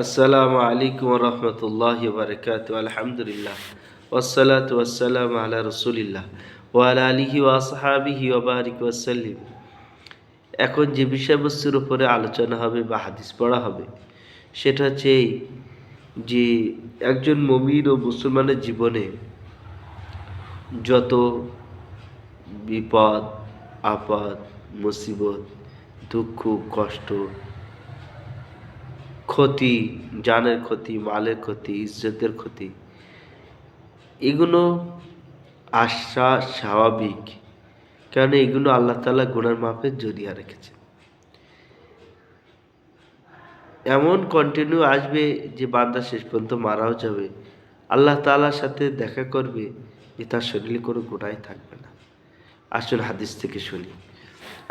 আসসালামু আলাইকুম রহমতুল্লাহি বারকাত আলহামদুলিল্লাহ ওয়াসসালাতু ওয়াসসালামু আলা রসুলিল্লাহ ওয়া আলা আলিহি ওয়া আসহাবিহি ওয়া বারিক ওয়াসাল্লিম। এখন যে বিষয়বস্তুর উপরে আলোচনা হবে বা হাদিস পড়া হবে সেটা হচ্ছে এই যে একজন মুমিন ও মুসলমানের জীবনে যত বিপদ আপদ মুসিবত দুঃখ কষ্ট ক্ষতি, জানের ক্ষতি, মালের ক্ষতি, ইজ্জতের ক্ষতি, এগুলো আসা স্বাভাবিক। কারণ এগুলো আল্লাহ তাআলা গুনার মাফের জরিয়া রেখেছেন। এমন কন্টিনিউ আসবে যে বান্দা শেষ পর্যন্ত মারাও যাবে, আল্লাহ তাআলার সাথে দেখা করবে যে তার শরীরে কোনো গুনাহ থাকবে না। আসুন হাদিস থেকে শুনি।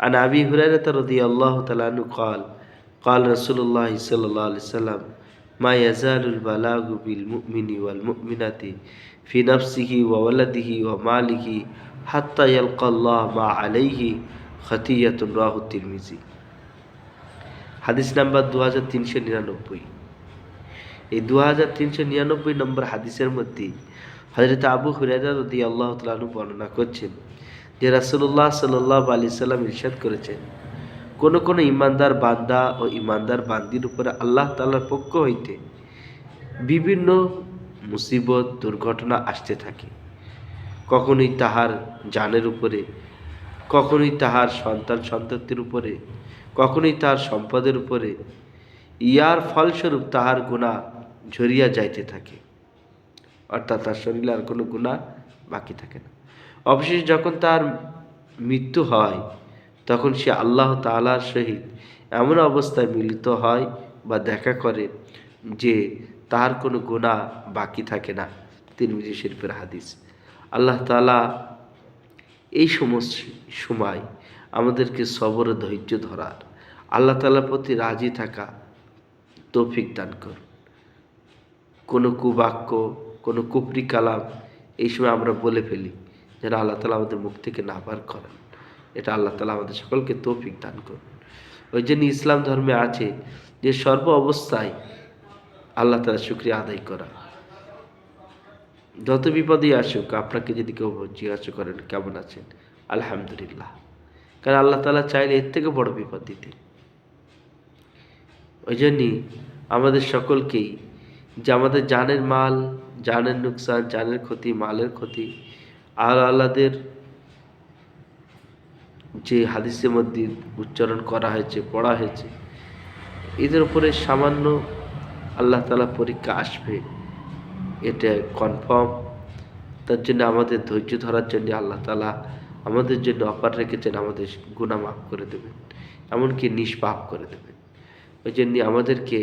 আন আবি হুরায়রা রাদিয়াল্লাহু তাআলা আনহু قال قال رسول الله صلى الله عليه وسلم ما يزال البلاغ بالمؤمن والمؤمنة في نفسه وولده وماله حتى يلقى الله ما عليه خطية رواه الترمذي। হাদিস নাম্বার 2399। এই 2399 নম্বর হাদিসের মধ্যে হযরত আবু হুরায়রা রাদিয়াল্লাহু তাআলা আনহু বর্ণনা করছেন যে রাসূলুল্লাহ সাল্লাল্লাহু আলাইহি সাল্লাম ইরশাদ করেছেন, কোন কোন ইমানদার বান্দা ও ইমানদার বান্দির উপরে আল্লাহ তাআলার পক্ষ হইতে বিভিন্ন মুসিবত দুর্ঘটনা আসতে থাকে। কখনোই তাহার জানের উপরে, কখনোই তাহার সন্তানদের উপরে, কখনোই তাহার সম্পদের উপরে। ইয়ার ফলস্বরূপ তাহার গুনাহ ঝরিয়া যাইতে থাকে, অর্থাৎ তার শরীরে আর কোনো গুনাহ বাকি থাকে না। অবশেষে যখন তার মৃত্যু হয় তখন সে আল্লাহ তাআলার সহিত এমন অবস্থায় মিলিত হয় বা দেখা করে যে তার কোনো গুনাহ বাকি থাকে না। তিরমিজি শরীফের হাদিস। আল্লাহ তাআলা এই সমস্ত সময় আমাদেরকে সবর ও ধৈর্য ধরার, আল্লাহ তাআলার প্রতি রাজি থাকা তৌফিক দান করুন। কোনো কুবাক্য, কোনো কুফরি কালাম এই সময় আমরা বলে ফেলি, যেন আল্লাহ তাআলা আমাদের মুখ থেকে না বার করেন। এটা আল্লাহ তাআলা আমাদের সকলকে তৌফিক দান করুন। ওই জন্য ইসলাম ধর্মে আছে যে সর্ব অবস্থায় আল্লাহ তাআলার শুকরিয়া আদায় করা। যত বিপদই আসুক, আপনাকে যদি কেউ জিজ্ঞাসা করেন কেমন আছেন, আলহামদুলিল্লাহ। কারণ আল্লাহ তাআলা চাইলে এর থেকে বড় বিপদ দিতেন। ওই জন্যই আমাদের সকলকেই যে আমাদের জানের মাল, জানের নুকসান, জানের ক্ষতি, মালের ক্ষতি, আর আল্লাহদের যে হাদিসের মধ্যে উচ্চারণ করা হয়েছে, পড়া হয়েছে, এদের উপরে সামান্য আল্লাহ তাআলা পরীক্ষা আসবে, এটা কনফার্ম। তার জন্য আমাদের ধৈর্য ধরার জন্য আল্লাহ তাআলা আমাদের জন্য অফার রেখেছেন, আমাদের গুনাহ মাফ করে দেবেন, এমনকি নিষ্পাপ করে দেবেন। ওই জন্য আমাদেরকে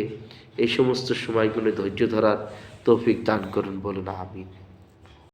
এই সমস্ত সময়গুলো ধৈর্য ধরার তৌফিক দান করুন, বলুন আমিন।